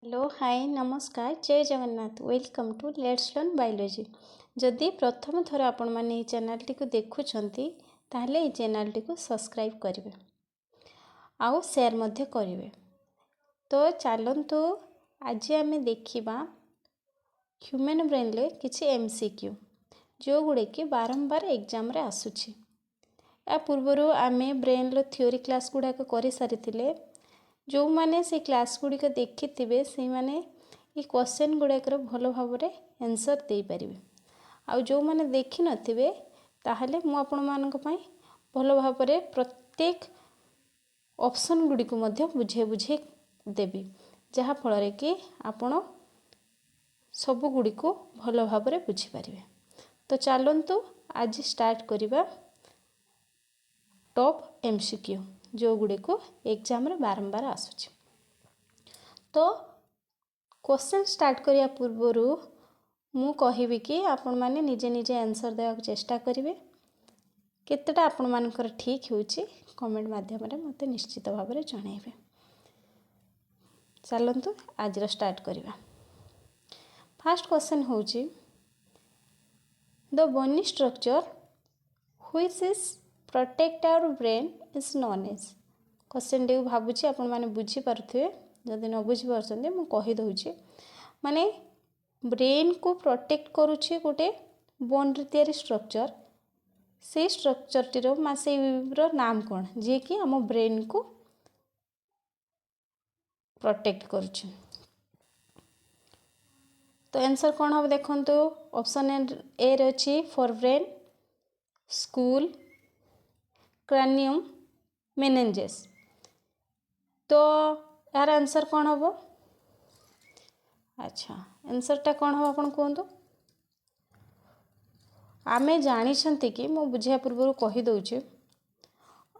Hello hi नमस्कार जय Jagannath welcome to let's learn biology. जदि प्रथम थर आपण मैंने ये चैनल टी को देखुंट ताहले ये चैनल टी को सब्सक्राइब करेंगे आउ शेयर मध्य करेंगे। तो चलतु आज आम देखा ह्यूमन ब्रेन रे किसी एमसीक्यू जो गुड़े कि बारंबार एग्जाम रे आसुछि। या पूर्वर आम ब्रेन रो थ्योरी क्लास गुड़ाक कर सारी जो मैंने से क्लास गुड़िक देखि से मैंने ये क्वेश्चन गुड़ाकर भल भाव आंसर दे पारिबे। आ जो मैंने देखि नथिबे ताहले मु आपण मानक पई भल भाव प्रत्येक ऑप्शन गुड़ी को मध्य बुझे बुझे देबी जहा फल कि आपण सब गुड़ी को भल भाव बुझी पारिबे। तो चलतु आज स्टार्ट करिबा टॉप एमसीक्यू जो गुड़े को एग्जाम रे बारंबार आसुछि। तो क्वेश्चन स्टार्ट करिया पूर्वर मु कहिबी कि आपण माने निजे निजे आंसर देवा चेष्टा करिवे। केतेटा आपण मानकर ठीक होउछि कमेंट माध्यम रे मते निश्चित भाव रे जणाइबे। चलंतु आज रो स्टार्ट करिवा। फर्स्ट क्वेश्चन होउछि the bony structure which is protect our brain is known as. Question टी भाबुछि आपण माने बुझी पारुथिबे। जदि न बुझी पारछन्ते मु कहि दउछि माने ब्रेन को प्रोटेक्ट करूछि गोटे बोन रे तयारी स्ट्रक्चर। से स्ट्रक्चर टी रो मासे रो नाम कोन जे कि हम ब्रेन को प्रोटेक्ट करूछि। तो आंसर कौन हम देखंतु ऑप्शन ए रे अछि फोरब्रेन स्कूल क्रैनियम मेनिंजेस। तो यार आंसर कौन हम? अच्छा आंसरटा कौन हम आपण कहतु। आमे जानी कि मु बुझिया पूर्व कही दउछि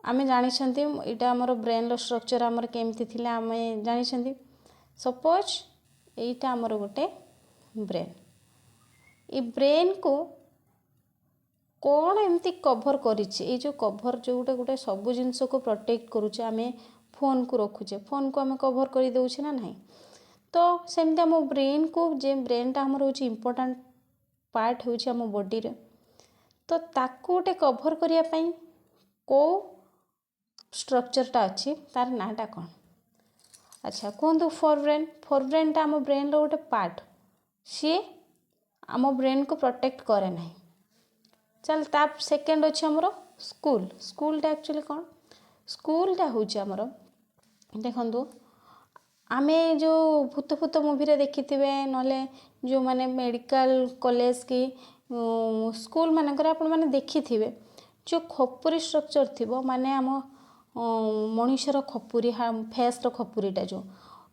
आमे जानी इटा हमर ब्रेन रो स्ट्रक्चर हमर केमती थिला आमे जानी। सपोज एटा हमर गोटे ब्रेन ए ब्रेन को कौन एमती कभर करिछि ए जो कभर जो गोटे गोटे सब जिंस को प्रोटेक्ट करूचे आमे फोन को रखुचे फोन को आमे कभर कर दउछि ना नहीं। तो सेमती हम ब्रेन को जे ब्रेनटा हमर होछि इंपोर्टेंट पार्ट होछि हम बॉडी रे। तो ताको गोटे कभर करिया पई को स्ट्रक्चरटा अछि तार नाटा कोन? अच्छा कहतु फोरब्रेनटा हम ब्रेन रो गोटे पार्ट सी आम ब्रेन को प्रोटेक्ट करे नहीं। चल ता सेकेंड अच्छे हमर स्कूलटा एक्चुअली कौन स्कूलटा होछि हमर देखंतु आमे जो भूत भूत मूवी रे देखिथिबे नले जो माने मेडिकल कॉलेज की स्कूल मानकर आपण माने देखिथिबे जो खपुरी स्ट्रक्चर थिबो माने आम मनुष्यर खपुरी फेस रो खपुरीटा जो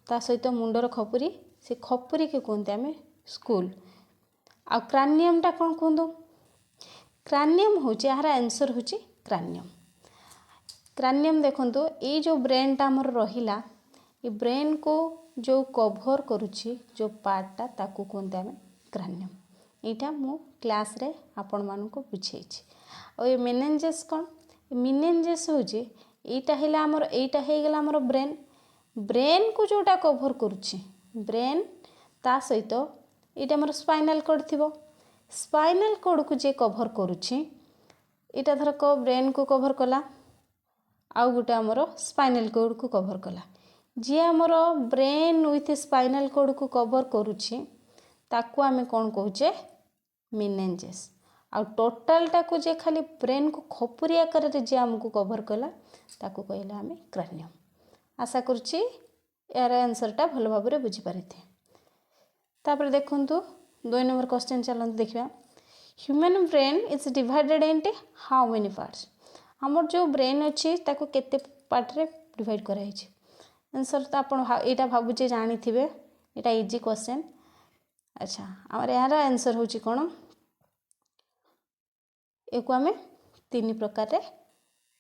ता सहित मुंडर खपुरी से खपुरी के कहते आमे स्कूल। आ क्रानियमटा कौन कहतु क्रानियम होछि यार आंसर होछि क्रानियम। क्रानियम देखंतु ए जो ब्रेनटा हमर रहिला ए ब्रेन को जो कभर करूछि जो पार्टटा ताकू कहते आमे क्रानियम। एटा मु क्लास रे आपण मानन को बुझेछि। और ये मेनिंजेस कौन मेनिंजेस होछि एटा हैला हमर एटा हे गेला हमर ब्रेन ब्रेन को जोटा कभर करूछि ब्रेन ता सहित एटा हमर स्पाइनल कॉर्ड थिबो स्पाइनल कॉर्ड को जे कभर करूछि एटा धर को ब्रेन को कभर कला आउ गोटे हमर स्पाइनल कॉर्ड को कभर कला जे हमर ब्रेन विथ स्पाइनल कॉर्ड को कभर करूछि ताकू आमे कोन कहूचे मेनिंजेस। आ टोटलटा को जे खाली ब्रेन को खपुरी आकार रे जे हमको कभर कला ताकू कहला आमे क्रानियम। आशा करूछि यार आंसरटा भल भाव रे बुझी पारिथे। तापर देखंतु 2 नंबर क्वेश्चन चलंतु देखिबा human brain is divided into how many parts. हमर जो ब्रेन अछि ताको केते पार्ट रे डिवाइड करा हिछि आंसर तो आपण एटा भाबुचे जानि थिबे एटा इजी क्वेश्चन। अच्छा हमर यार आंसर होछि कोन एको आमे 3 प्रकार रे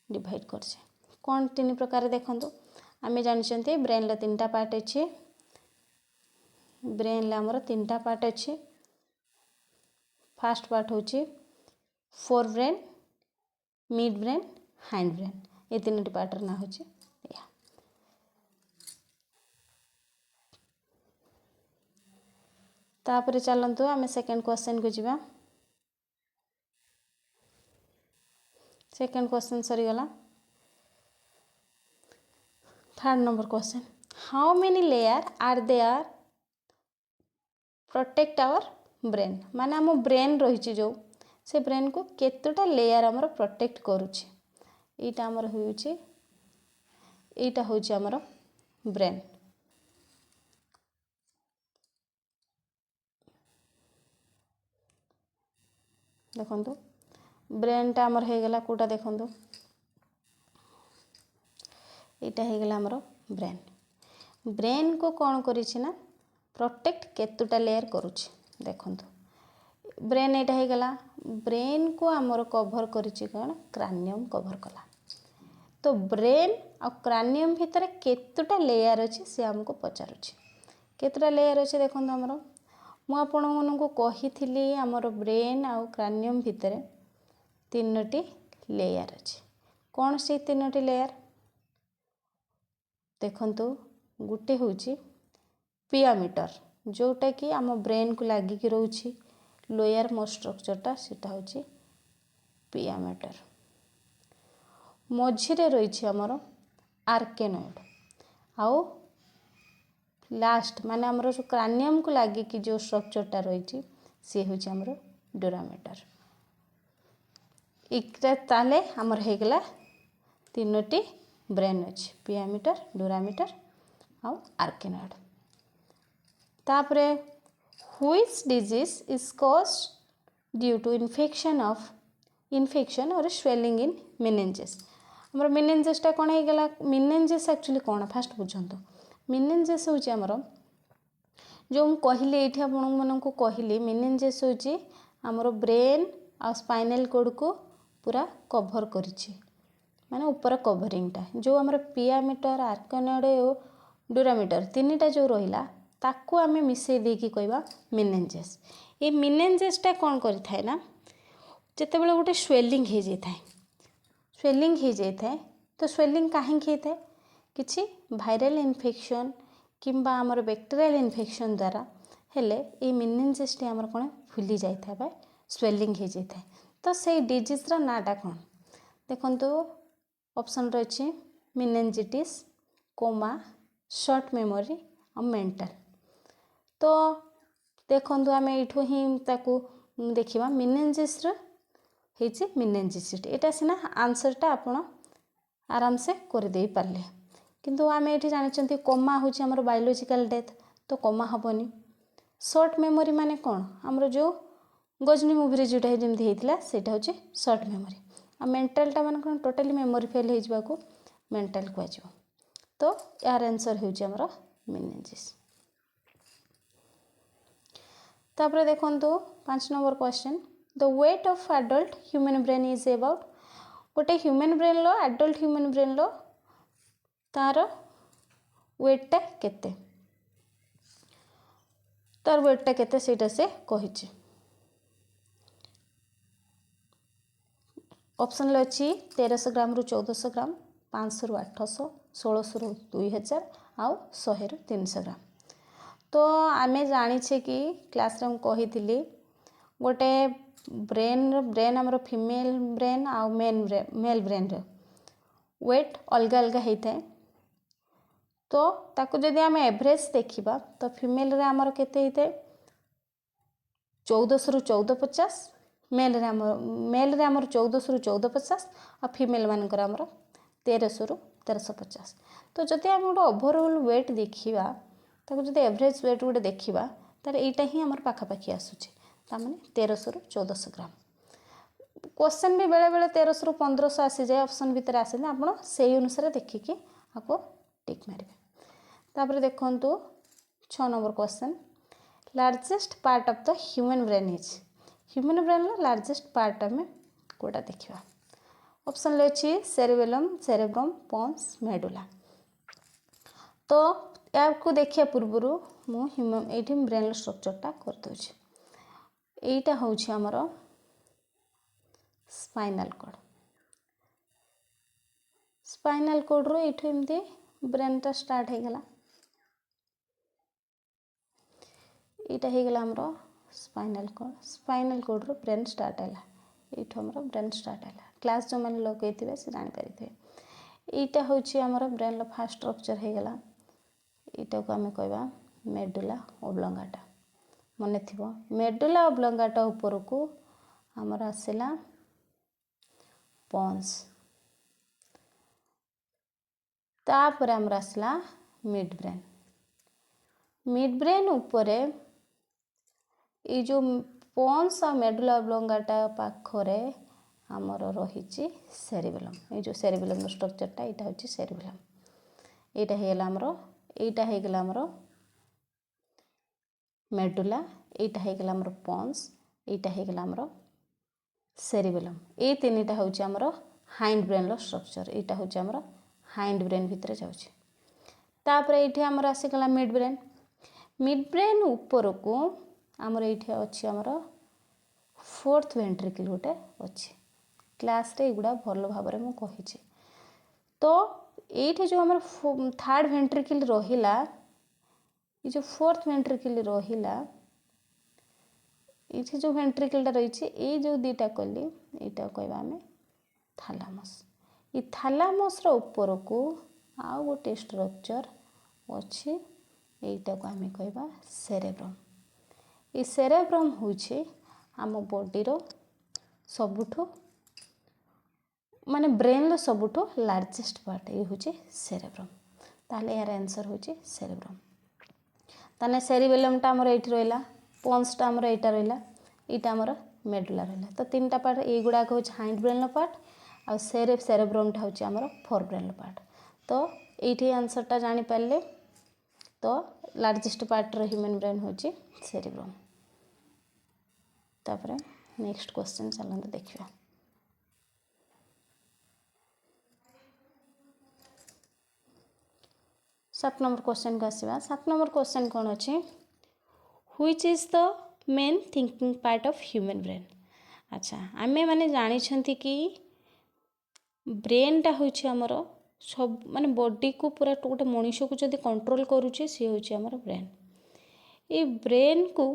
डिवाइड करछे। कोन 3 प्रकार रे देखंतु आमे जानिछन्ते ब्रेन ला 3टा पार्ट अछि ब्रेन ला हमर 3टा पार्ट अछि। फर्स्ट पार्ट होछि forebrain mid brain hind brain ए 3टी पार्ट ना होछि। तापर चलतु आम सेकेंड क्वेश्चन को जीवा। सेकेंड क्वेश्चन सरीगला। Third number question, how many layer are there protect our brain, माने आम ब्रेन रही जो से ब्रेन को केतोटा लेयर आमर प्रोटेक्ट करुच्ची, एटा आमर होउची, एटा होउची आमर ब्रेन। देखंतु ब्रेन टा आमर हे गला कोटा, देखंतु एटा हे गला आमर ब्रेन। ब्रेन को कौन करिछि ना प्रोटेक्ट केतुटा लेयर करुछि। देखंतु ब्रेन एटा हे गला, ब्रेन को आमर कवर करिछि कौन क्रानियम कवर कला। तो ब्रेन आ क्रानियम भितर केतुटा लेयर अछि से हमको पचारुछि, केतुटा लेयर अछि देखंतु हमर मु आपण मनकु कहिथिली हमर ब्रेन आ क्रानियम भितर तीनोटी लेयर अछि। कौन से तीनोटी लेयर देखंतु, गुटे होउची पियामीटर जोटा कि आम ब्रेन को लागिकी रोची लोअर मोस्ट स्ट्रक्चरटा सेटा होची पियामीटर। मझिरे रही आमर आर्केनॉइड आउ लास्ट माने आमर जो क्रानियम को लागिकी जो स्ट्रक्चरटा रही सी होची आमर ड्यूरामीटर। इकटा ताले आमर हे गला तीनोटी ब्रेन अछि, पियामीटर, ड्यूरामीटर आउ आर्केनॉइड। तापरे which disease is caused due to infection और स्वेलिंग इन मेनिंजेस। हमर मेनिंजेस टा कोन हे गला, मेनिंजेस एक्चुअली कोन फास्ट बुझंतो। मेनिंजेस होची हमर जो हम कहली एठी आपण मनकु कहली मेनिंजेस होची हमर ब्रेन आ स्पाइनल कॉर्ड को पूरा कवर करिछि, माने ऊपर कवरिंग टा जो हमर पियामीटर, आर्केनॉइड और ड्यूरामीटर तीनटा जो रहिला ताकू आमे मिसई देकी कहबा मेनिंजेस। ए मेनिंजेस टा कोन करि थाए ना जते बेले गोटे स्वेलिंग हे जे थाए, स्वेलिंग हे जे थाए तो स्वेलिंग काहे हे थाए किछि वायरल इन्फेक्शन किंबा हमर बैक्टीरियल इन्फेक्शन द्वारा हेले ए मेनिंजेस टी हमर कोन फुली जाय थाए बा स्वेलिंग हे जे थाए। तो से डिजीज रा नाटा कोन देखंतु ऑप्शन रही मेनिंजिटिस, कोमा, शॉर्ट मेमोरी और मेंटल। तो देखंतु आमे एठो ही ताकू देखिबा मेनिंजेस रा हेछि मेनिंजिटिस। एटा सिना आंसर टा आपण आराम से कर दे पारले, किंतु आमे एठी जानिचंती कोमा होछि हमर बायोलॉजिकल डेथ, तो कोमा हबनी। शॉर्ट मेमोरी माने कोन हमर जो गजनी मूवी रे जोटा जेमति हेतिला सेटा होछि शॉर्ट मेमोरी। आ मेंटल टा माने कोन टोटली मेमोरी फेल हे जबा को मेंटल को आजिबो। तो यार आंसर होछि हमर मेनिंजेस। तापर देखंतु 5 number question, the weight of adult human brain is about. गोटे ह्यूमन ब्रेन लो एडल्ट ह्यूमन ब्रेन लो तार वेट टा केते, तार वेट टा केते सेटा से कहिछि। ऑप्शन ले अछि 1300 ग्राम रु 1400 ग्राम, 500 रु 800, 1600 रु 2000 आउ 100 रु 300 ग्राम। तो आमे जानी छे कि क्लास रे हम कहिथिली गोटे ब्रेन हमर फीमेल ब्रेन आउ मेल ब्रेन रे वेट अलग अलग होता है। तो ताकू जदि आम एवरेज देखा तो फीमेल रे हमर केते होता है 1400 रु 1450, मेल रे हमर 1400 रु 1450 और फीमेल मानकर हमर 1300 रु 1350। तो जदि आम गोटे ओवरऑल वेट देखा ताकू जदि एवरेज वेट गोटे देखा ताले एटा ही हमर पाखापाखी आसुचे, तामाने 1300 रु 1400 ग्राम। क्वेश्चन भी बेले बेले 1300 रु 1500 आसी जाए, ऑप्शन भितर आसे आपण से अनुसार देखिकी आपको टिक मारे। तापर देखंतु 6 number question, largest part of the human brain is. Human brain ला लार्जेस्ट पार्ट में कोटा देखिबा। ऑप्शन ले अछि सेरेबेलम, सेरेब्रम, पोन्स, मेडुला। तो याको देखिया पूर्वरु मु ह्यूमन एठी ब्रेन स्ट्रक्चरटा कर दोछि। एटा होछि हमरो स्पाइनल कॉर्ड। स्पाइनल कॉर्ड रो एठो एमती ब्रेन टा स्टार्ट हे गला। এইটা হয়ে গেল আমার ସ୍ପାଇନାଲ୍ କର୍ଡ଼ରୁ ବ୍ରେନ୍ ଷ୍ଟାର୍ଟ ହେଲା। এইଠୁ ଆମର ବ୍ରେନ୍ ଷ୍ଟାର୍ଟ ହେଲା। କ୍ଲାସ୍ ଯେଉଁମାନେ ଲଗାଇଥିବେ ସେ ଜାଣିପାରିଥିବେ। এইଟା ହେଉଛି ଆମର ବ୍ରେନ୍ର ଫାର୍ଷ୍ଟ ଷ୍ଟ୍ରକ୍ଚର ହେଇଗଲା। এইଟାକୁ ଆମେ କହିବା ମେଡୁଲା ଓବ୍ଲଙ୍ଗାଟା। ମନେ ଥିବ ମେଡୁଲା ଓବ୍ଲଙ୍ଗାଟା ଉପରକୁ ଆମର ଆସିଲା ପନ୍ସ, ତାପରେ ଆମର ଆସିଲା ମିଡ୍ ବ୍ରେନ୍। ମିଡ୍ ବ୍ରେନ୍ ଉପରେ এই ଯେଉଁ ପନ୍ସ ଆଉ ମେଡୁଲା ଓବ୍ଲଙ୍ଗାଟା ପାଖରେ ଆମର ରହିଛି ସେରିବେଲମ୍। এই ଯେଉଁ ସେରିବେଲମ୍ର ଷ୍ଟ୍ରକ୍ଚରଟା ଏଇଟା ହେଉଛି ସେରିବେଲମ୍। এইটা ହେଇଗଲା ଆମର ମେଡୁଲା, এইটা ହେଇଗଲା ଆମର ପନ୍ସ, এইটা ହେଇଗଲା ଆମର ସେରିବେଲମ୍। এই ତିନିଟା ହେଉଛି ଆମର ହାଇଣ୍ଡ ବ୍ରେନ୍ର ଷ୍ଟ୍ରକ୍ଚର। এইଟା ହେଉଛି ଆମର ହାଇଣ୍ଡ ବ୍ରେନ୍ ଭିତରେ ଯାଉଛି। ତାପରେ ଏଇଠି ଆମର ଆସିଗଲା ମିଡ୍ ବ୍ରେନ୍। ମିଡ୍ ବ୍ରେନ୍ ଉପରକୁ ଆମର ଏଇଠି ଅଛି ଆମର ଫୋର୍ଥ ଭେଣ୍ଟ୍ରିକଲ୍ ଗୋଟେ ଅଛି। କ୍ଲାସ୍ରେ ଏଗୁଡ଼ା ଭଲ ଭାବରେ ମୁଁ କହିଛି। ତ এইଠି ଯେଉଁ ଆମର ଥାର୍ଡ଼ ଭେଣ୍ଟ୍ରିକଲ୍ ରହିଲା, ଏ ଯେଉଁ ଫୋର୍ଥ ଭେଣ୍ଟ୍ରିକଲ୍ ରହିଲା, ଏଇଠି ଯେଉଁ ଭେଣ୍ଟ୍ରିକଲ୍ଟା ରହିଛି, ଏଇ ଯେଉଁ ଦୁଇଟା କଲି ଏଇଟା କହିବା ଆମେ ଥାଲାମସ୍। ଏ ଥାଲାମସ୍ର ଉପରକୁ ଆଉ ଗୋଟେ ଷ୍ଟ୍ରକ୍ଚର ଅଛି, এইଟାକୁ ଆମେ କହିବା ସେରେବ୍ରମ୍। এই ସେରେବ୍ରମ୍ ହେଉଛି ଆମ ବଡ଼ିର ସବୁଠୁ ମାନେ ବ୍ରେନ୍ର ସବୁଠୁ ଲାର୍ଜେଷ୍ଟ ପାର୍ଟ। এই ହେଉଛି ସେରେବ୍ରମ୍। ତାହେଲେ ଏହାର ଆନ୍ସର୍ ହେଉଛି ସେରେବ୍ରମ୍। ତାହେଲେ ସେରିବେଲମ୍ଟା ଆମର ଏଇଠି ରହିଲା, ପନ୍ସଟା ଆମର ଏଇଟା ରହିଲା, ଏଇଟା ଆମର ମେଡୁଲା ରହିଲା। ତ ତିନିଟା ପାର୍ଟ এইଗୁଡ଼ାକ ହେଉଛି ହାଇଣ୍ଡ ବ୍ରେନ୍ର ପାର୍ଟ, ଆଉ ସେରେବ୍ରମ୍ଟା ହେଉଛି ଆମର ଫୋର୍ ବ୍ରେନ୍ର ପାର୍ଟ। ତ এইଠି ଆନ୍ସର୍ଟା ଜାଣିପାରିଲେ। ତ ଲାର୍ଜେଷ୍ଟ ପାର୍ଟର ହ୍ୟୁମାନ୍ ବ୍ରେନ୍ ହେଉଛି ସେରିବ୍ରମ୍। ତାପରେ ନେକ୍ସଟ କ୍ୱେଶ୍ଚନ୍ ଚାଲନ୍ତୁ ଦେଖିବା। 7 ନମ୍ବର କ୍ୱେଶ୍ଚନ୍କୁ ଆସିବା। 7 ନମ୍ବର କ୍ୱେଶ୍ଚନ୍ କ'ଣ ଅଛି? Which is the main thinking part of human brain? ଆଚ୍ଛା, ଆମେ ମାନେ ଜାଣିଛନ୍ତି କି ବ୍ରେନ୍ଟା ହେଉଛି ଆମର ସବୁ ମାନେ ବଡ଼ିକୁ ପୁରା ଗୋଟେ ମଣିଷକୁ ଯଦି କଣ୍ଟ୍ରୋଲ୍ କରୁଛି ସିଏ ହେଉଛି ଆମର ବ୍ରେନ୍। ଏଇ ବ୍ରେନ୍କୁ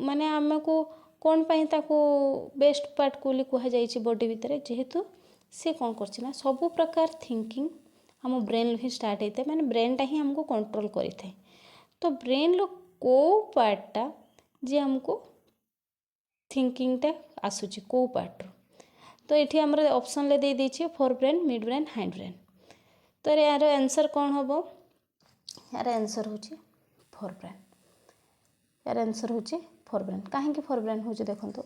ମାନେ ଆମକୁ କ'ଣ ପାଇଁ ତାକୁ ବେଷ୍ଟ ପାର୍ଟ ବୋଲି କୁହାଯାଇଛି ବଡ଼ି ଭିତରେ? ଯେହେତୁ ସେ କ'ଣ କରୁଛି ନା ସବୁ ପ୍ରକାର ଥିଙ୍କିଂ ଆମ ବ୍ରେନ୍ରୁ ହିଁ ଷ୍ଟାର୍ଟ ହେଇଥାଏ, ମାନେ ବ୍ରେନ୍ଟା ହିଁ ଆମକୁ କଣ୍ଟ୍ରୋଲ୍ କରିଥାଏ। ତ ବ୍ରେନ୍ର କେଉଁ ପାର୍ଟଟା ଯେ ଆମକୁ ଥିଙ୍କିଂଟା ଆସୁଛି କେଉଁ ପାର୍ଟରୁ? ତ ଏଠି ଆମର ଅପସନ୍ରେ ଦେଇଦେଇଛି fore brain, mid brain, hind brain. ତ ଏହାର ଆନ୍ସର୍ କ'ଣ ହେବ? ଏହାର ଆନ୍ସର୍ ହେଉଛି ଫୋର୍ ବ୍ରେନ୍। ଏହାର ଆନ୍ସର୍ ହେଉଛି ଫୋର୍ ବ୍ରେନ୍। କାହିଁକି ଫୋର୍ ବ୍ରେନ୍ ହେଉଛି ଦେଖନ୍ତୁ।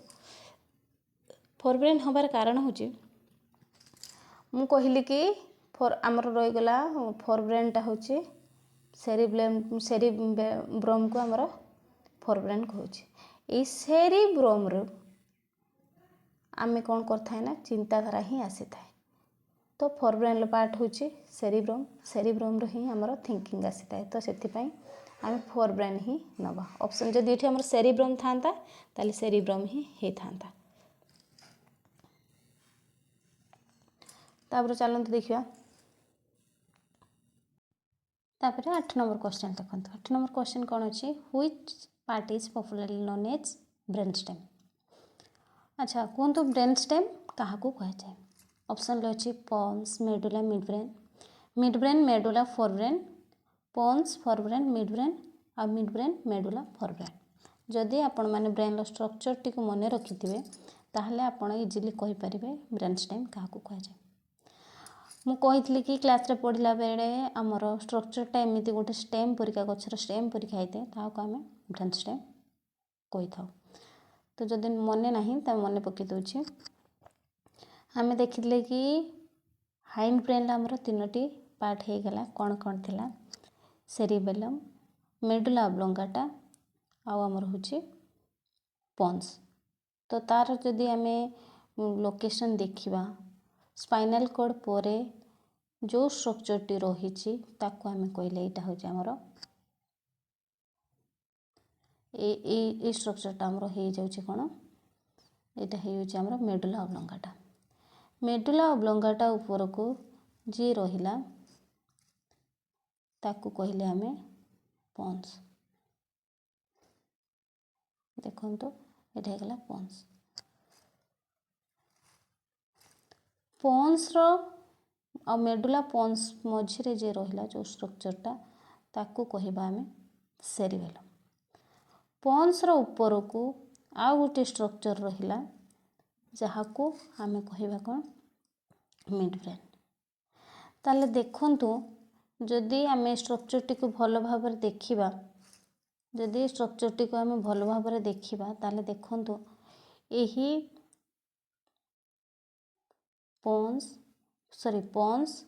ଫୋର୍ ବ୍ରେନ୍ ହେବାର କାରଣ ହେଉଛି, ମୁଁ କହିଲି କି ଆମର ରହିଗଲା ଫୋର୍ ବ୍ରେନ୍ଟା ହେଉଛି ସେରିବ୍ରମ୍କୁ ଆମର ଫୋର୍ ବ୍ରେନ୍ କହୁଛି। ଏଇ ସେରିବ୍ରମ୍ରୁ ଆମେ କ'ଣ କରିଥାଏ ନା ଚିନ୍ତାଧାରା ହିଁ ଆସିଥାଏ। ତ ଫୋର୍ ବ୍ରେନ୍ର ପାର୍ଟ ହେଉଛି ସେରିବ୍ରମ୍, ସେରିବ୍ରମ୍ରୁ ହିଁ ଆମର ଥିଙ୍କିଂ ଆସିଥାଏ। ତ ସେଥିପାଇଁ ଆମେ ଫୋର୍ ବ୍ରେନ୍ ହିଁ ନେବା ଅପସନ୍। ଯଦି ଏଠି ଆମର ସେରିବ୍ରମ୍ ଥାନ୍ତା ତାହେଲେ ସେରିବ୍ରମ୍ ହିଁ ହେଇଥାନ୍ତା। ତାପରେ ଚାଲନ୍ତୁ ଦେଖିବା। ତାପରେ 8 ନମ୍ବର କ୍ୱେଶ୍ଚନ୍ ଦେଖନ୍ତୁ। 8 ନମ୍ବର କ୍ୱେଶ୍ଚନ୍ କ'ଣ ଅଛି? Which part is popularly known as brain stem? ଆଚ୍ଛା, କୁହନ୍ତୁ ବ୍ରେନ୍ ଷ୍ଟେମ୍ କାହାକୁ କୁହାଯାଏ? ଅପସନ୍ରେ ଅଛି pons, medulla, mid brain. Mid brain, medulla, fore brain. Pons, fore brain, mid brain, ଆଉ mid brain, medulla, fore brain. ଯଦି ଆପଣମାନେ ବ୍ରେନ୍ର ଷ୍ଟ୍ରକ୍ଚରଟିକୁ ମନେ ରଖିଥିବେ ତାହେଲେ ଆପଣ ଇଜିଲି କହିପାରିବେ ବ୍ରେନ୍ ଷ୍ଟେମ୍ କାହାକୁ କୁହାଯାଏ। ମୁଁ କହିଥିଲି କି କ୍ଲାସ୍ରେ ପଢ଼ିଲା ବେଳେ ଆମର ଷ୍ଟ୍ରକ୍ଚରଟା ଏମିତି ଗୋଟେ ଷ୍ଟେମ୍ ପରିକା, ଗଛର ଷ୍ଟେମ୍ ପରିକା ହେଇଥାଏ, ତାହାକୁ ଆମେ ବ୍ରେନ୍ ଷ୍ଟେମ୍ କହିଥାଉ। ତ ଯଦି ମନେ ନାହିଁ ତାହେଲେ ମନେ ପକାଇ ଦେଉଛି। ଆମେ ଦେଖିଥିଲେ କି ହାଇଣ୍ଡ ବ୍ରେନ୍ର ଆମର 3ଟି ପାର୍ଟ ହେଇଗଲା। କ'ଣ କ'ଣ ଥିଲା? ସେରିବେଲମ୍, ମେଡୁଲା ଓବ୍ଲଙ୍ଗାଟା, ଆଉ ଆମର ହେଉଛି ପନ୍ସ। ତ ତା'ର ଯଦି ଆମେ ଲୋକେସନ୍ ଦେଖିବା, ସ୍ପାଇନାଲ୍ କର୍ଡ଼ ପରେ ଯେଉଁ ଷ୍ଟ୍ରକ୍ଚରଟି ରହିଛି ତାକୁ ଆମେ କହିଲେ ଏଇଟା ହେଉଛି ଆମର ଏଇ ଷ୍ଟ୍ରକ୍ଚରଟା ଆମର ହେଇଯାଉଛି କ'ଣ? ଏଇଟା ହେଇଯାଉଛି ଆମର ମେଡୁଲା ଓବ୍ଲଙ୍ଗାଟା। ମେଡୁଲା ଓବ୍ଲଙ୍ଗାଟା ଉପରକୁ ଯିଏ ରହିଲା ତାକୁ କହିଲେ ଆମେ ପନ୍ସ। देखो ये होगा पन्स पन्स आ मेडुला पन्स मझिरे जे रहिला जो स्ट्रक्चरटा ताकू कहबा आमे सेरिबेलम पन्स रो ऊपर को आ गोटे स्ट्रक्चर रहिला जहाको आमे कहबा कोन मिड ब्रेन ताले देखंतु जदि आमे स्ट्रक्चर टी को भल भाव देखिबा जदि स्ट्रक्चर टी को आमे भल भाव देखिबा ताले देखंतु एही पन्स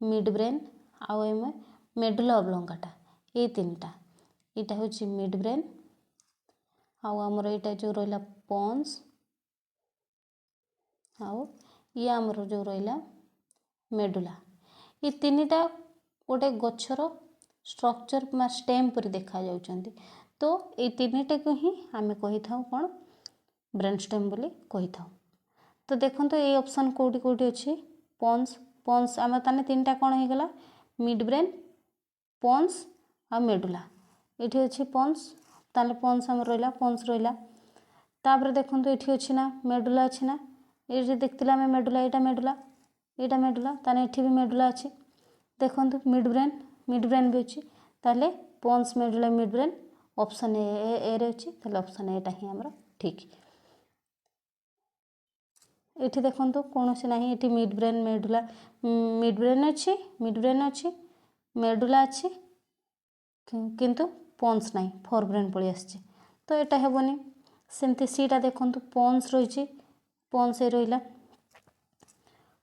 मिड ब्रेन आउ एमे मेडुला ऑब्लोंगाटा ये तीनटा एटा होची मिड ब्रेन आउ हमर एटा जो रहिला पन्स आउ ये हमर जो रहिला मेडुला ये तीनटा गोटे गछर स्ट्रक्चर मा स्टेम पर देखा जाउचंती तो ये तीनटा को ही आमे कहि थाउ कोन ब्रेन स्टेम बोली कहि थाउ तो देखंतु ये ऑप्शन कोडी कोडी अछि पन्स आमे ताने तीनटा कोन हे गला मिड ब्रेन पन्स आ मेडुला एठी अछि पन्स ताले पन्स हम रहिला तापर देखंतु एठी अछि ना मेडुला अछि ना ए जे देखतिला आमे मेडुला एटा मेडुला ताने एठी भी मेडुला अछि देखंतु मिड ब्रेन भी अछि ताले puns medulla mid brain option A रे अछि ताले ऑप्शन एटा ही हमरा ठीक एठी देखंतु कोनोसी नाही एठी मिड ब्रेन अछि मेडुला अछि किंतु पन्स नाही फोर ब्रेन पळी आछि तो एटा हेबोनी सेमते सीटा देखंतु पन्स रहिछि पन्स ए रहिला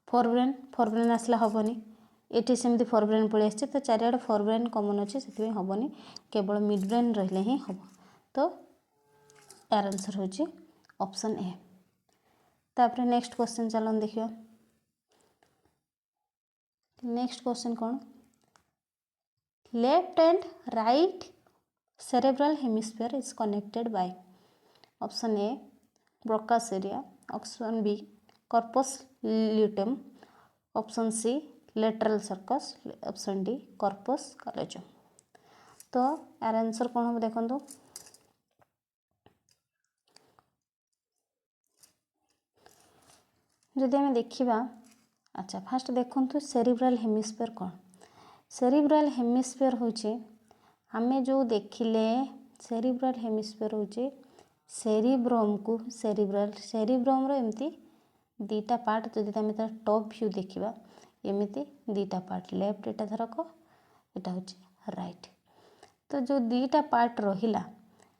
फोर ब्रेन आसला हबोनी एठी सेमती फोर ब्रेन पळी आछि तो चारियाडे फोर ब्रेन कॉमन अछि सेति हबोनी केवल मिड ब्रेन रहिले ही हबो तो यार आंसर होछि ऑप्शन ए तापर नेक्स्ट क्वेश्चन चलन देखियो next question cone left and right cerebral hemisphere is connected by option A Broca's area, option B corpus luteum, option C lateral sulcus, option D corpus callosum तो यार answer कौन हम देखो जदि आम देखा अच्छा फास्ट देखु सेरिब्राल हेमिस्फीयर कौन सेरिब्राल हेमिस्फीयर होचे आमे जो देखिले सेरिब्राल हेमिस्फीयर होचे सेरिब्रम को सेरिब्रम रो एमती दीटा पार्ट जदि आम तार टॉप व्यू देखिबा एमती दीटा पार्ट लेफ्ट एटा धरक एटा होचे राइट तो जो दीटा पार्ट रहिला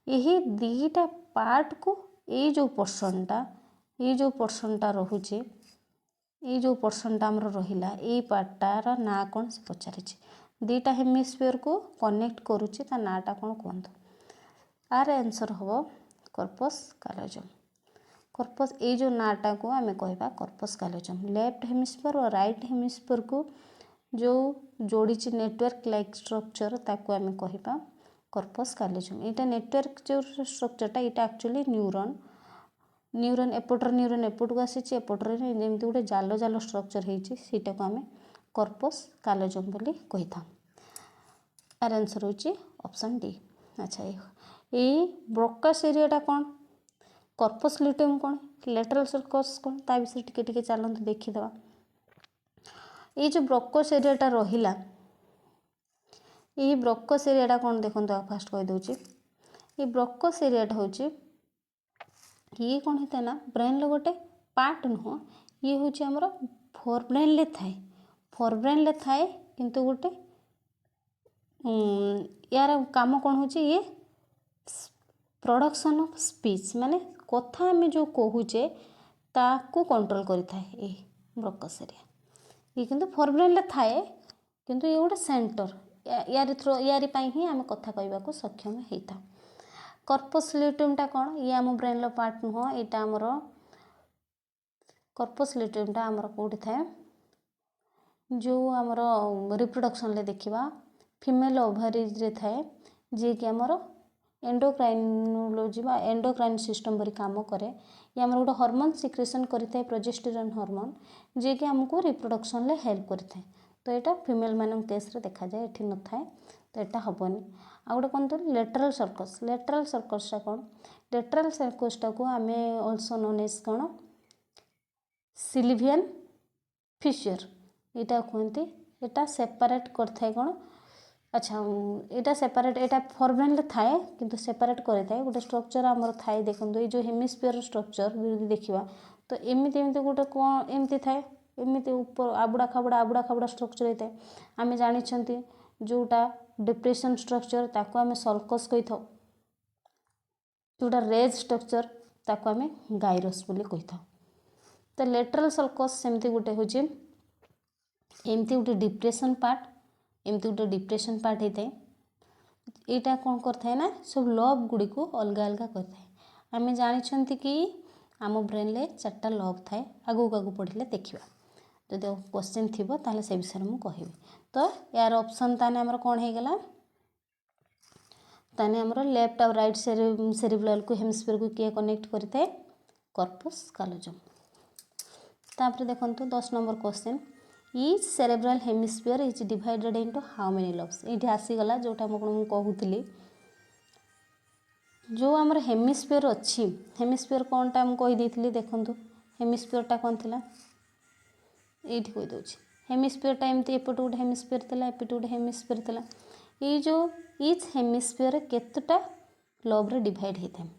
यही दीटा पार्ट को ये जो पोर्शनटा रहुचे ये जो पोर्शनटा हमर रहिला ये पार्टटार ना कौन से पचारे दीटा हेमिस्फीयर को कनेक्ट करुचे ता नाटा कौन कहतु आर आंसर हम कॉर्पस कैलोजम कॉर्पस ये जो नाटा को आमे कहबा कॉर्पस कैलोजम लेफ्ट हेमिस्फीयर और राइट हेमिस्फीयर को जो जोड़ी नेटवर्क लाइक स्ट्रक्चर ताको आमे कहबा कॉर्पस कैलोजम एटा नेटवर्क जो स्ट्रक्चरटा एटा एक्चुअली न्यूरॉन एपट को आसी एपटर जमती गोटे जाल जाल स्ट्रक्चर होती सीटा को आमे कॉर्पस कैलोजम बोली कही था आर आंसर होची ऑप्शन डी अच्छा ये ब्रोकास एरियाटा कौन कॉर्पस ल्यूटेम कौन लेटरल सर्कस कौन ता विषय टिके चलते देखीदे ये जो ब्रोकस एरियाटा रहिला ये ब्रोकस एरियाटा कौन देखो फास्ट कहीदे ये ब्रोकस एरियाटा होची ये कौन होता है ना ब्रेन लो गोटे पार्ट नुह ये हूँ आमर फोर ब्रेन ले थाए किंतु गोटे यार काम कौन हो ये प्रोडक्शन ऑफ स्पीच माने कथा आम जो कहूचे ताकू कंट्रोल करें ये ब्रोकस एरिया ये किंतु फोर ब्रेन ले थाए किंतु ये गोटे सेंटर यारी पाई ही आम कथा कहवा को सक्षम होता कॉर्पस ल्यूटेमटा कौन ये आम ब्रेन लो पार्ट नुह यहाँ आमर कॉर्पस ल्यूटेमटा आमर कौटी थाए जो आमर रिप्रोडक्शन ले देखा फीमेल ओभारिज रे थाए जी कि आमर एंडोक्राइनोलॉजी एंडोक्राइन सिस्टम परी काम करे ये आमर गोटे हार्मोन सिक्रेशन करें प्रोजेस्टेरॉन हार्मोन जी कि आमको रिप्रोडक्शन ले हेल्प करें तो यहाँ फीमेल मान केस रे देखा जाए ये न थाए तो यहाँ हेनी आ गोटे कहतु लेटरल सर्कसटा कौन लेटरल सर्कसटा को आम अल्सो नोन एज कौन सिल्वियन फिशर यहाँ कहते यहाँ सेपारेट करए कौन अच्छा यहाँ सेपारेट यहाँ फॉरब्रेन थाए किंतु सेपारेट करे गोटे स्ट्रक्चर आमर थाए देखो ये जो हेमिस्फीयर स्ट्रक्चर देखा तो एमती एमती गोटे कौन एमती थाए एमती ऊपर आबुड़ा खाबुड़ा स्ट्रक्चर होता है आम जानी जोटा डिप्रेशन स्ट्रक्चर ताको आम सल्कस कही था जोटा रेज स्ट्रक्चर ताको आम गाइरस बोली कही था तो लेटरल सल्कस सेमती गोटे हूँ एमती गोटे डिप्रेशन पार्ट होता है यहाँ कौन करता ना सब लव गुड़ी को अलग अलग करता है आम जानी कि आम ब्रेन ले 4टा लव थाए आगू आगू पढ़ले देखा जब क्वेश्चन थी ताले से विषय में कहि तो यार ऑप्शन ताने हमर कौन हो गला ताने हमर लेफ्ट और राइट सेरिब्रल को हेमिस्फीयर को किए कनेक्ट करते कॉर्पस कालोजम तापर देखंतु 10 number question each cerebral hemisphere is divided into how many lobes ये आसीगला जोटा मुझे कहूली जो आमर हेमिस्फीयर अच्छी हेमिस्फीयर कौनटा मुझे कहीदी देखूँ हेमिस्फीयरटा कौन थी ये कहीदे हेमिस्फीयरटा एमती एपट गोटे हेमिस्फीयर थी एपट गोटे हेमिस्फीयर थी ये जो ईच हेमिस्फीयर केतटा लब्रे डिवाइड होता है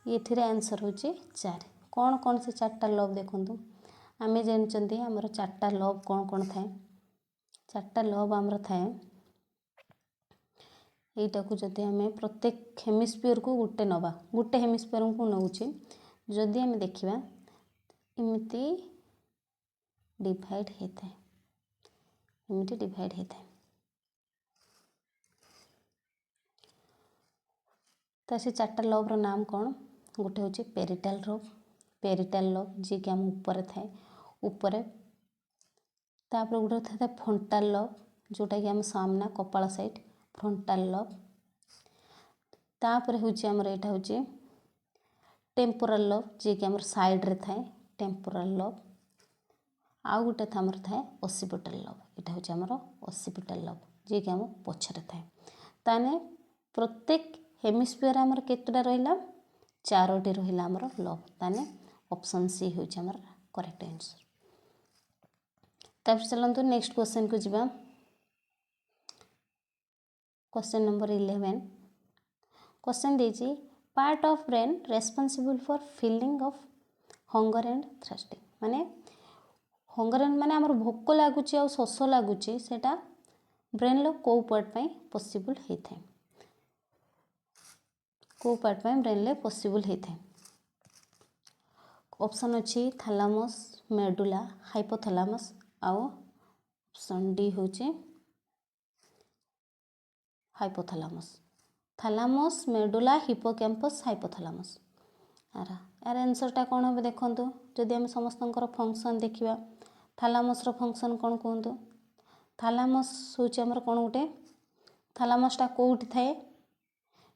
ये आंसर हूँ 4 कौन कौन से 4टा लब देखूँ आम जानते आमर 4टा लब कौन कौन थाए 4टा लब आमर थाए यहीटा को जदि आम प्रत्येक हेमिस्फीयर को गोटे हेमिस्फीयर को नौचे जदि आम देखा एमती डिवाइड होता है एमती डिवाइड होता है तो से 4टा लब्र नाम कौन गोटे हूँ पेरिटाल लब जी कि आम ऊपर थाए ऊपर तापर गोटे था फ्रंटाल लब जोटा कि आम सामना कपाल साइड फ्रंटाल लब तापर हूँ आमर यहाँ हूँ टेम्पोराल लब जी कि आम साइड रे थाए टेम्पोराल लब आउ गोटे आमर थाए ओसिपिटाल लब यहाँ हूँ आमर ओसिपिटाल लब जी कि आम पछरे थाए ताने प्रत्येक हेमिस्फीयर आमर केतटा रहिला 4टी रहिला आमर लब ताने ऑप्शन सी हूँ आमर करेक्ट आंसर तापर चलते नेक्स्ट क्वेश्चन को जीवा क्वेश्चन नंबर 11 क्वेश्चन देजी part of brain responsible for feeling of hunger and thirsting माने हंगर एंड माने आमर भोक लगुच आ शोष लगुच सेटा ब्रेन लो को पार्ट पे पॉसिबल होता है को पार्ट पे ब्रेन ले पॉसिबल होता है ऑप्शन अच्छी थैलामस मेडुला हाइपोथैलामस आउ ऑप्शन डी हूँ hypothalamus thalamus medulla hippocampus hypothalamus यार आंसरटा कौन हम देखूँ जदि आम समस्त फंक्शन देखा थैलामस फंक्शन कौन कहतु थैलामस हूँ आमर कौन गोटे थैलामसटा कौटी थाए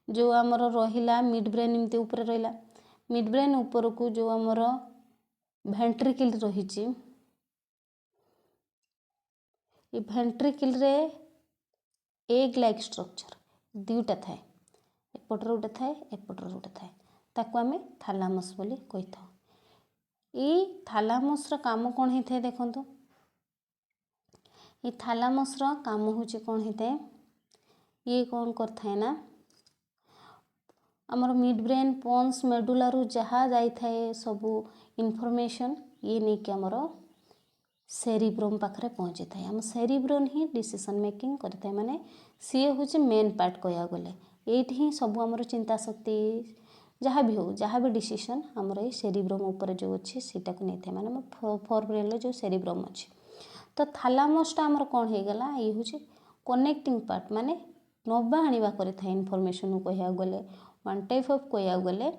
जो आमर रहिला मिड ब्रेन एमती ऊपर रहिला मिड ब्रेन ऊपर को जो आमर वेंट्रिकल रही वेंट्रिकल रे एग लाइक स्ट्रक्चर दुईटा थाए एपटर गोटे थाए एपटर गोटे थाए ताको आम थैलामस बोली कही था ये थैलामस काम कौन होता है देखो ये थैलामस काम हूँ कौन होता है ये कौन करता है ना आमर मिड ब्रेन पॉन्स मेडुला रु जहाँ जाए सबू इनफॉरमेशन ये नहीं कि आमर सेरिब्रम पाखरे पहुँची थाए आम सेरिब्रम ही डिसीजन मेकिंग करता है माने सी हूँ मेन पार्ट कह गले ये ही सब आमर चिंता शक्ति जहाँ भी हो जहाँ भी डिसीजन आमर ये सेरिब्रम उपर जो अच्छे सीटा को नहीं था माने फोर ब्रेन जो सेरिब्रम अच्छे तो थैलामसटा आमर कौन हो गला ये हूँ कनेक्टिंग पार्ट माने नवा आनिबा करे इनफॉरमेशन को कह गले वन टाइप ऑफ कह गले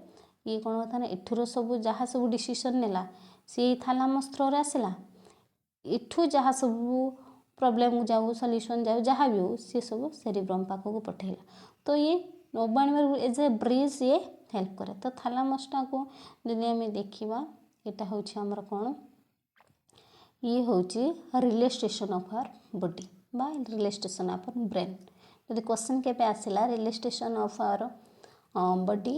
ये कौन होता ना एठुर सब जहाँ सब डिसीजन नेला सी थैलामस थ्रो रे आसला एठू जहाँ सब प्रॉब्लम जाऊ सॉल्यूशन जाऊ जहाँ भी हो सी सब सेरिब्रम पाख को पठेला तो ये नवा आनिबार एज ए ब्रिज ये हेल्प करे तो थैलामसटा को जब आम देखा यहाँ हूँ आमर कौन ये हूँ relay station of our body बा relay station of our brain जदि क्वेश्चन केबे आसिला रिलेस्टेशन ऑफ आवर बॉडी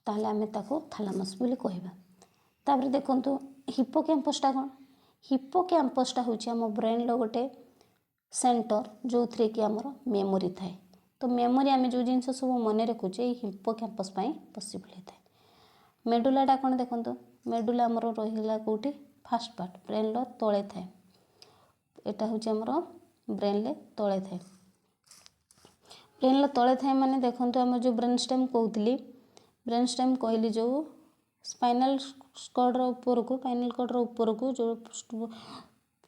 ताहले आमे ताको थैलामस बोली कहबा। तापर देखंतु हिप्पोकैम्पसटा कौन हिप्पोकैम्पसटा होची हम ब्रेन लो गोटे सेंटर जो थ्रे कि हमर मेमोरी थाए। तो मेमोरी आमे जो जिनस सब मन रखुचे हिप्पोकैम्पस पाई पॉसिबल होता है। मेडुलाटा कौन देखंतु मेडुला हमर रहिला कोठी फर्स्ट पार्ट ब्रेन लो तळे थाए। एटा होची हमर ब्रेन ले तळे थाए। ब्रेन लो तळे थाए माने देखंतु हम जो ब्रेन स्टेम कहउतली ब्रेन स्टेम कहली जो स्पाइनल कॉर्ड रो ऊपर को स्पाइनल कॉर्ड रो ऊपर को जो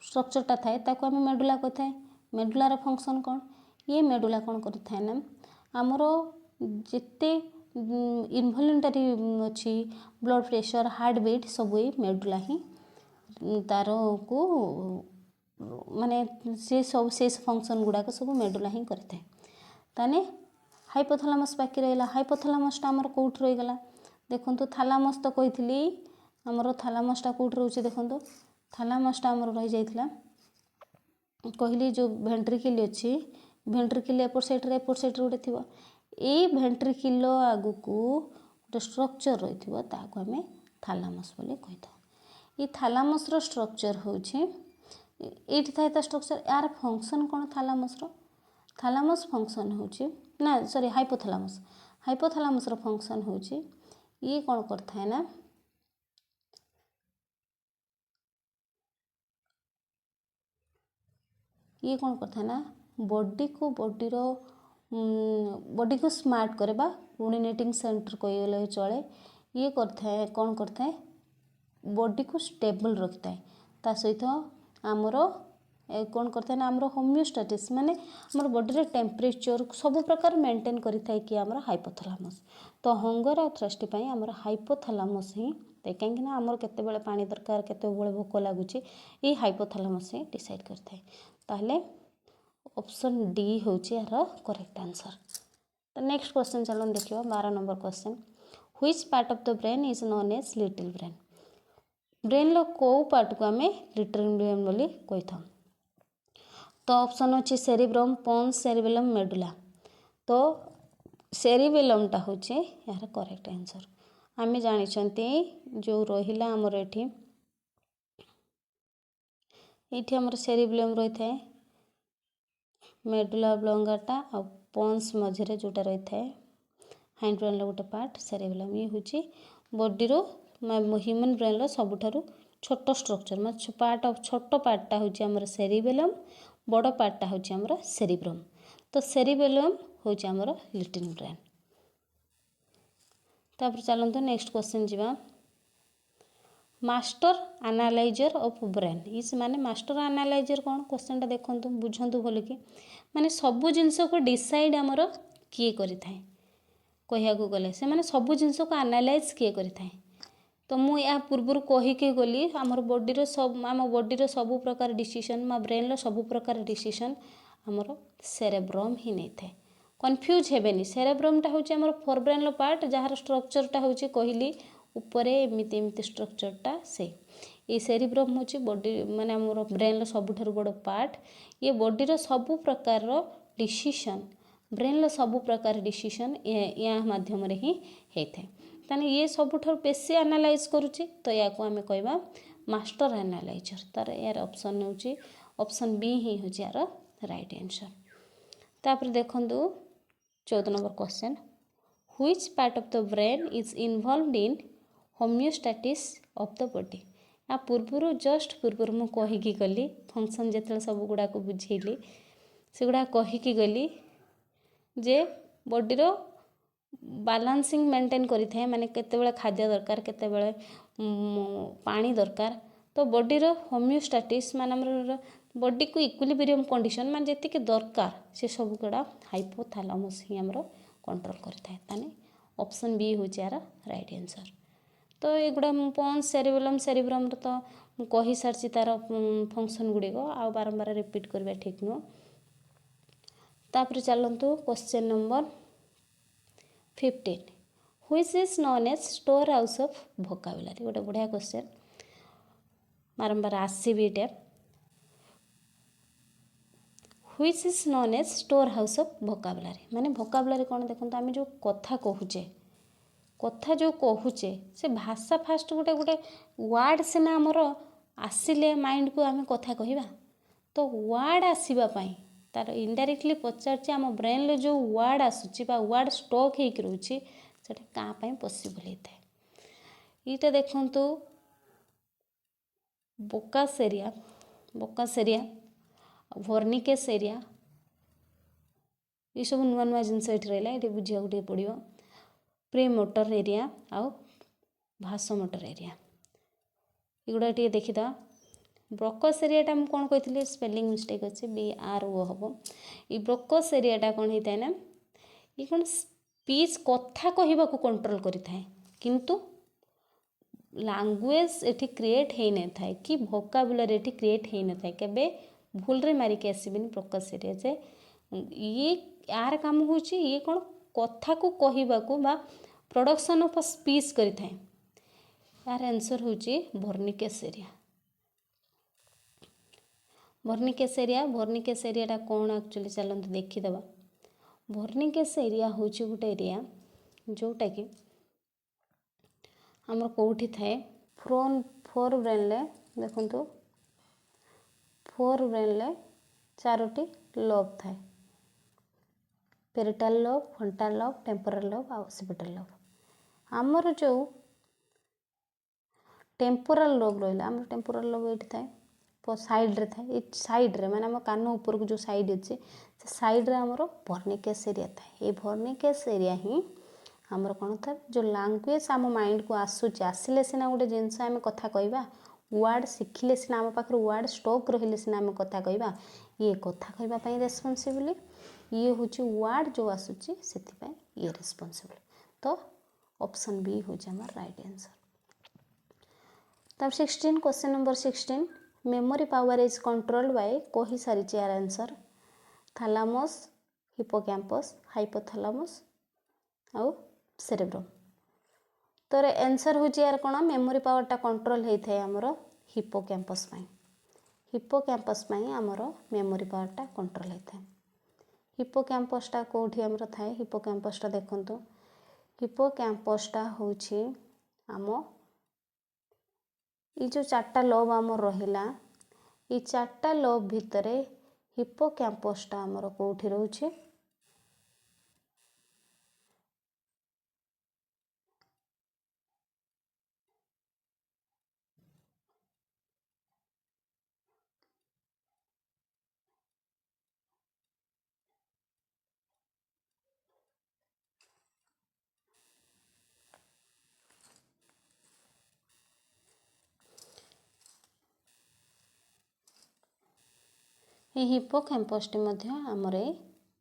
स्ट्रक्चरटा थाए ताको हम मेडुला कहथाए। मेडुलार फंक्शन कौन ये मेडुला कौन करथाए ना हमरो जिते इनवॉल्यूंटरी अच्छी ब्लड प्रेशर हार्ट बीट सब ये मेडुला ही तार को माने से सब से फंक्शन गुड़ाक सब मेडुला ही करथाए। ताने हाइपोथैलामस बाकी रहिला हाइपोथैलामसटा हमर कोउठ रहिगला देखंतु थैलामस तो कहितली हमर थैलामसटा कोउठ रहउचे देखंतु थैलामसटा हमर रहि जाइतला कहली जो वेंट्रिकल अछि वेंट्रिकल एपर साइड गोटे थिबो ए वेंट्रिकल आगु को गोटे स्ट्रक्चर रहिथिबो ताको हमें थैलामस बोली कहिथा। ये थैलामस रो स्ट्रक्चर होछि एठी थाए ता स्ट्रक्चर यार फंक्शन कोन थैलामस फंक्शन होछि ना सॉरी हाइपोथैलामस रो फंक्शन होछि ये कोन करथाय ना ये कौन करता है ना बॉडी को स्मार्ट करे बा कोऑर्डिनेटिंग सेंटर कहले चले ये करता है कौन करता है बॉडी को स्टेबल रखता है ता सहित आमर कौन करता है ना आमर होमियोस्टेटिस माने आमर बॉडी रे टेम्परेचर सब प्रकार मेंटेन करि थाए कि आमर हाइपोथैलामस। तो हंगर और थ्रस्टी पई आमर हाइपोथैलामस ही कहीं ना आमर केते बेले पानी दरकार केते बेले भोक लागुची ये हाइपोथैलामस ही डिसाइड करता है। ताहले ऑप्शन डी होची यार करेक्ट आंसर। तो नेक्स्ट क्वेश्चन चलन देखियो 12 number question which part of the brain is known as little brain brain लो को पार्ट को हमें लिटिल ब्रेन बोली कहि था। तो ऑप्शन अछि सेरिब्रम पोन्स सेरिबेलम मेडुला। तो सेरिबेलमटा होची यार करेक्ट आंसर। आमे जानि छंती जो रहिला हमर एठी एठी हमर सेरिबेलम रहि थाए मेडुला ऑब्लोंगाटा और पोन्स मझरे जोटा रही थाए हाइंड ब्रेन लो गोटे पार्ट सेरिबेलम ये होची बॉडी रो ह्यूमन ब्रेन लो सबुठारु छोट स्ट्रक्चर मतलब पार्ट ऑफ छोट पार्टटा होची हमर सेरिबेलम बड़ पार्टटा होची हमर सेरिब्रम। तो सेरिबेलम होची हमर लिटिल ब्रेन। तापर चलंतु नेक्स्ट क्वेश्चन जीवा मास्टर एनालाइजर ऑफ ब्रेन इस माने मास्टर एनालाइजर कौन क्वेश्चनटा देखंतु बुझंतु भल कि माने सबु जिंस को डिसाइड हमर किए करि थाए कहिया को गले से माने सबु जिंस को एनालाइज किए करि थाए। तो मु या पूर्व कही के गली हमर बॉडी रो सब आम बॉडी रो सब प्रकार डिसीजन मा ब्रेन रो सब प्रकार डिसीजन हमर सेरेब्रम ही नै थाए कन्फ्यूज हेबेनी। सेरेब्रमटा होची हमर फोरब्रेन लो पार्ट जहार स्ट्रक्चरटा होची कहली ऊपरे एमिति एमिति स्ट्रक्चरटा से ये सेरिब्रम होची बॉडी माने हमर ब्रेन लो सबुठारु बड़ पार्ट ये बॉडी रो सब प्रकार रो डिसीजन ब्रेन लो सब प्रकार डिसीजन या माध्यम रे ही हेथे। ताने ये सबुठारु बेसी एनालाइज करूची तो या को हमें कहबा मास्टर एनालाइजर तार यार ऑप्शन होची ऑप्शन बी ही होची यार राइट आंसर। तापर देखंतु 14 number question which part of the brain is involved in homeostasis of the body. आ पूर्व जस्ट पूर्व मु कहिकी गली फंक्शन जेतले सब गुडा को बुझेली से गुडा कहिकी गली जे बॉडी रो बैलेंसिंग मेंटेन करि थाए माने केते बेले खाद्य दरकार केते बेले पानी दरकार। तो बॉडी रो होमियोस्टेटिस माने हमर बॉडी को इक्विलिब्रियम कंडीशन माने जेति के दरकार से सब गुडा हाइपोथैलामस ही हमर कंट्रोल करि थाए। ताने ऑप्शन बी हो यार राइट आंसर। तो एगुड़ा पोन्स सेरिब्रम तो कही सारी तार फंक्शन गुड़िक आ बारंबार रिपीट करवा ठीक नुह। तापर चलतु question number 15 which is known as store house of vocabulary गोटे बढ़िया क्वेश्चन बारंबार आसबी which is known as store house of vocabulary माने vocabulary कौन देखो आम जो कथा कहूचे कथा जो कहूचे से भाषा फास्ट गोटे गोटे वर्ड सिना आमर आसिले माइंड को आम कथा कहवा तो वर्ड आसवाई तार इनडायरेक्टली पचार आम ब्रेन रे जो वर्ड आसूची वर्ड स्टॉक होकर रोचे से क्या पॉसिबल होता है ये देखु बोकासेरिया बोकासेरिया वर्निकेसेरिया ये सब नुआ नुआ जिनस ये रहा ये बुझा गोटे पड़ो प्री मोटर एरिया आउ भासो मोटर एरिया एगुड़ा टे देखीद ब्रोकस एरियाटा मुझे कौन कही स्पेलिंग मिस्टेक अच्छे BRO हम ये ब्रोकस एरियाटा कौन होता है ना ये कौन स्पीच कथा कहवा कंट्रोल करें किंतु लैंग्वेज एटी क्रिएट हो न था कि वोकाबुलरी एटी क्रिएट हो न था केबे भूल रे मारिक आसबेनि ब्रोकस एरिया जे ये यार काम हो ये कौन कथा को कहवा बा प्रोडक्शन ऑफ स्पीच करें यार आंसर हूँ वर्निकेस एरिया वर्निकेस एरियाटा कौन एक्चुअली चलते देखीदे वर्निकेस एरिया हूँ गोटे एरिया जोटा कि आमर कौटी थाए फोर ब्रेन देखु फोर ब्रेन चारोटी लोब थाए parietal lobe frontal lobe temporal lobe आ ऑक्सिपिटल लोब आमर जो टेम्पोरल लोब रहा आम टेम्पोरल लोब ये थाए साइड रे था ये साइड रे माने आम कान ऊपर को जो साइड अच्छे से साइड रे आमर वर्निकेस एरिया था ये वर्निकेस एरिया ही आमर कौन था जो लैंग्वेज आम माइंड को आसूचे आसिले सिना गोटे जिनस आम कथा कहवा वर्ड शिखिले सिना आम पाखर वर्ड स्टॉक रहिले सिना आम कथा कहवा ये कथा कहवाई रेस्पॉन्सिबल ये हूँ वर्ड जो आसूची से ये रेस्पॉन्सिबल तो ऑप्शन बी हूँ आमर राइट आंसर तब 16 question number 16 memory power is controlled by कही सारी यार आंसर थैलामस हिप्पोकैम्पस हाइपोथैलामस आउ सेरेब्रम तो आंसर हूँ यार कौन मेमोरी पावरटा कंट्रोल होता है आमर हिप्पोकैम्पस हिप्पोकैम्पस आमर मेमोरी पावरटा कंट्रोल होता है हिप्पोकैम्पसटा कौटी आमर थाए हिप्पोकैम्पसटा देखंतु हिप्पोकैम्पसटा हूँ आम ये जो चार्टा लोब आमर रहिला ये चार्टा लोब भितर हिप्पोकैम्पसटा आमर कौटी रोचे ये हिप्पोकैम्पसटी आमर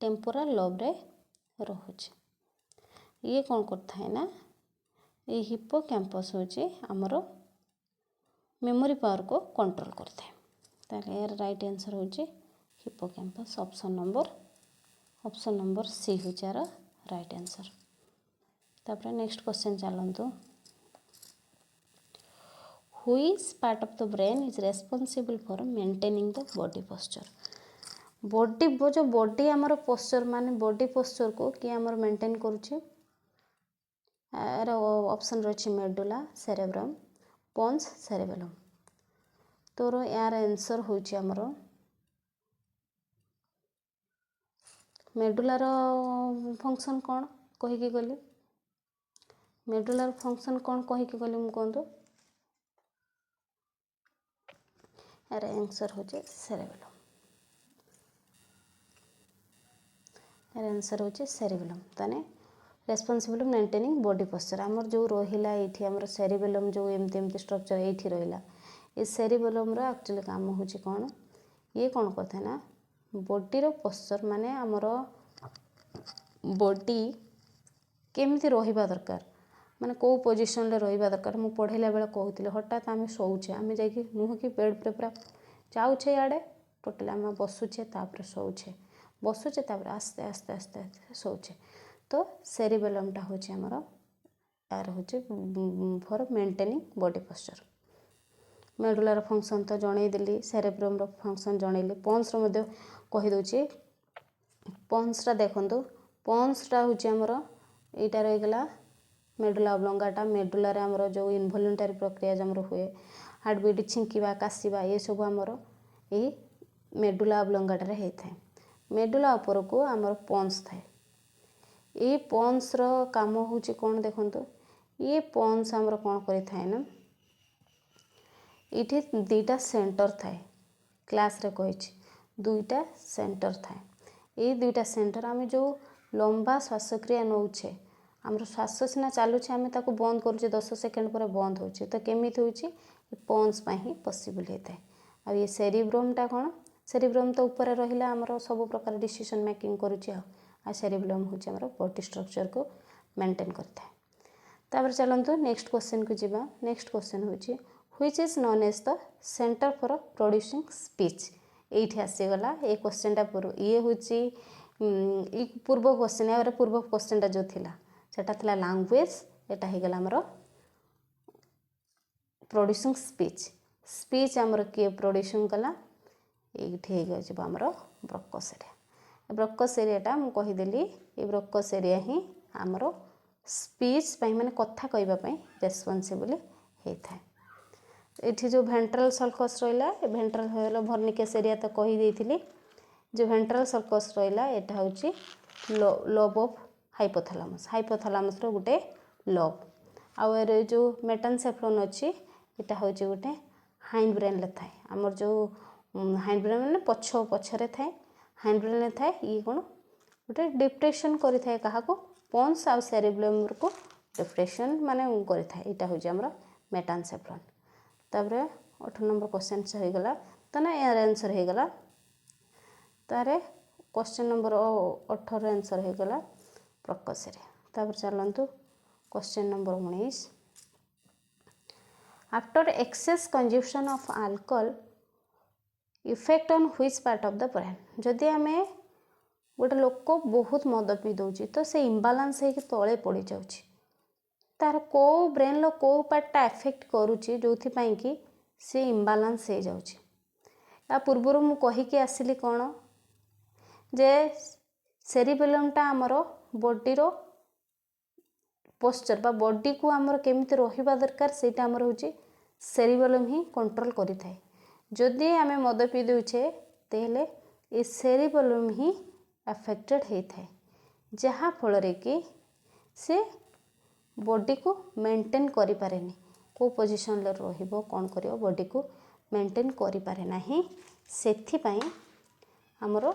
टेम्पोरल लोब रे रोचे ये कौन करता है ना ये हिप्पोकैम्पस हूँ आमर मेमोरी पावर को कंट्रोल करता है ताले यार राइट आंसर हूँ हिप्पोकैम्पस ऑप्शन नंबर सी हूँ यार राइट आंसर तापर नेक्स्ट क्वेश्चन चलतु Which part of the brain is responsible for maintaining the body posture body जो बॉडी आमर पोस्चर माने बॉडी पोस्चर को किए आमर मेंटेन करुचे यार ऑप्शन रही मेडुला सेरेब्रम पोन्स सेरेबेलम तोर यार आंसर हूँ आमर मेडुलार फंक्शन कौन कहीकि गली मेडुलार फंक्शन कौन कहीकि गली मु कहतु यार आंसर हूँ सेरेबेलम यार आंसर हूँ सेरेबेलम ताने रेस्पॉन्सिबल मेंटेनिंग बॉडी पोस्चर आमर जो रहिला ये आमर सेरेबेलम जो एमती एमती स्ट्रक्चर ये रहिला ये सेरेबेलम रो एक्चुअली काम हूँ कौन ये कौन करता है ना बॉडी रो पोस्चर माने आमर बॉडी केमती रहिबा दरकार माने को पोजिशन रे रहिबा दरकार मु पढ़ेला बेला कहूली हठात आम शोचे आम जाकि नुह कि बेड पे पूरा जाऊे इे टोटाल आम बसुचे तापर शोचे बसुचे तापर आस्ते आस्ते आस्ते आस्ते शोचे तो सेरिबेलमटा हूँ आमर यार हूँ फॉर मेंटेनिंग बॉडी पोस्चर मेडुलार फंक्शन तो जनईदेली सेरेब्रम फंक्शन जनईली पोन्स कहीदे पन्सटा देखो पन्सटा हूँ आमर यहीटा रहीगला मेडुला ऑब्लोंगाटा मेडुला रे आमर जो इनवॉल्यूंटरी प्रक्रिया जमर हुए हार्टबीट छिंकिबा काशिबा ये सब आमर यही मेडुला ऑब्लोंगाटा होता है। मेडुला उपर को आमर पन्स थाए ये पन्स रो काम हूँ कौन देखो ये पन्स आमर कौन करें ना ये दुईटा सेंटर थाए क्लास रे कही दुईटा सेंटर थाए ये दुईटा सेंटर आम जो लंबा श्वासक्रिया नौचे आमर श्वास सीना चलुचे आम ताको बंद करुचे 10 सेकेंड पर बंद होचे तो केमी होची पन्स ही पॉसिबल होता है। आ ये सेरिब्रमटा कौन सेरिब्रम तो ऊपर रहिला आमर सब प्रकार डिसीजन मेकिंग करुचे आ सेरिब्रम हूँ आमर बॉडी स्ट्रक्चर को मेंटेन करता है। तापर चलतु नेक्स्ट क्वेश्चन को जीवा। नेक्स्ट क्वेश्चन हूँ which is known as the centre for producing speech ये आसीगला ये क्वेश्चनटा ये हूँ पूर्व क्वेश्चन या पूर्व क्वेश्चनटा जो थिला सेटा थिला लैंग्वेज एटा हेगला हमर प्रोड्यूसिंग स्पीच स्पीच आमर किए प्रोड्यूसिंग कला ये आमर ब्रोंकस एरिया ब्रोंकस एरियाटा मुझे कहीदेली ये ब्रोंकस एरिया ही आमर स्पीच माने कथा कहवाई रेस्पॉन्सिबल होता है। ये जो वेंट्रल सर्कस रहा वेंट्रल भर्निकेस एरिया तो कहीदे जो वेंट्रल सर्कस रहा यहाँ हूँ लोब ऑफ हाइपोथैलेमस गोटे लोब आउ जो मेटानसेफ्रोन अच्छी यहाँ हूँ गोटे हाइंड ब्रेन थाए आमर जो हाइंड ब्रेन मैंने पछरे थाए हाइंड ब्रेन थाए ये कौन गोटे डिप्रेशन करें क्या पन्स आउ सेरिब्रम को डिप्रेशन माने करें यहाँ हूँ आमर मेटानसेफ्रोन। तापर 8 नंबर क्वेश्चन होगला तो ना यार आंसर होगला तारे क्वेश्चन नंबर 18 आंसर होगला ब्रोंकस एरिया। तापर चलतु question number 19 after excess consumption of alcohol effect on which part of the brain जदि आम गोटे लोक बहुत मद पी दौर तो से इम्बालांस हो तले पड़ जाऊँ तार को ब्रेन रो को पार्टा एफेक्ट करुच्ची जो कि सी इम्बालांस हो जाऊँ। या पूर्वर मु कहीकि आसिली कौन जे सेरिबेलमटा आमर बॉडी रो पोस्चर बा बॉडी को आमर केमिति रहिबा दरकार सेटा आमर होची सेरिबेलम ही कंट्रोल करि थाए। जदि आमे मद पी दउछे तेले ए सेरिबेलम ही अफेक्टेड होई थाए जहा फल रे कि से बॉडी को मेंटेन करि पारेनी को पोजीशन ले रहिबो कोन करियो बॉडी को मेंटेन करि पारे नाही सेथि पई हमरो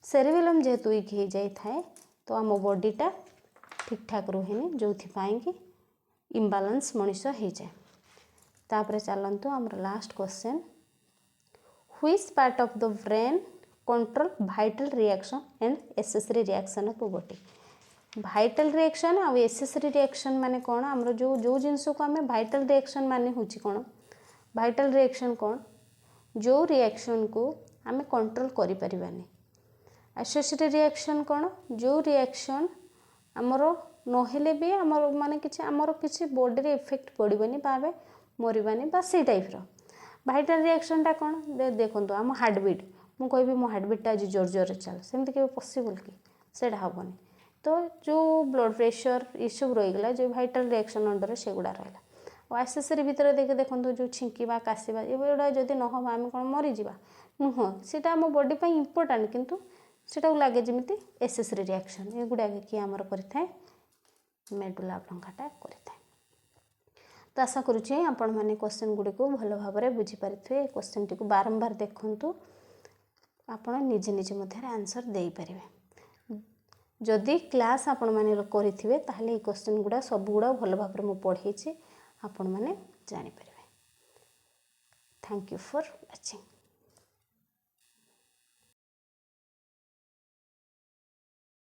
सेरिबेलम जेहेतु वीक हो जाए थाए तो आम बॉडीटा ठीक ठाक रुहेनी जो कि इम्बालांस मनुष्य हो जाए। तापर चलतु आमर last question which part of the brain control vital reaction and accessory reaction of body vital reaction आ एसेसरी रिएक्शन माने कौन आमर जो जो जिनस को आम वाइटल रिएक्शन माने हूँ कौन वाइटल रिएक्शन कौन जो रिएक्शन को आम कंट्रोल करि परिबानी। एसेसरी रिएक्शन कौन जो रिएक्शन आमर नहेले भी आमर माने किछि आमर किछि बॉडी रे इफेक्ट पड़िबनी बा मरबानी बा से टाइप रो। वाइटल रिएक्शनटा कौन देखो आम हार्टबीट मु कहबी मो हार्टबीटा आज जोर जोर चल सेमती के पॉसिबल कि सेटा हेनी तो जो ब्लड प्रेशर ये सब रहीगला जो वाइटल रिएक्शन अंडर से गुड़ा रहा और एसेसरी भितर देखो जो छिंकिबा काशिबा ये जदि न हम आम कौन मरीजा नुह सीटा आम बॉडी पर इम्पोर्टाट किंतु सेटा लगे जमी एसेसरी रिएक्शन ये गुड़ा किए आमर करें मेडुला ऑब्लोंगाटा करें। तो आशा करुँचे आपण मैंने क्वेश्चन गुड़ी को भल भाव में बुझीपारे क्वेश्चन टी बारंबार देखु आपण निजे निजे मध्य आंसर दे पारे। जदि क्लास आपण मैंने करेंगे ताहले ये क्वेश्चन गुड़ा सब गुड़ा भल भाव में पढ़े आपण मैंने जानी पारे। Thank you for watching.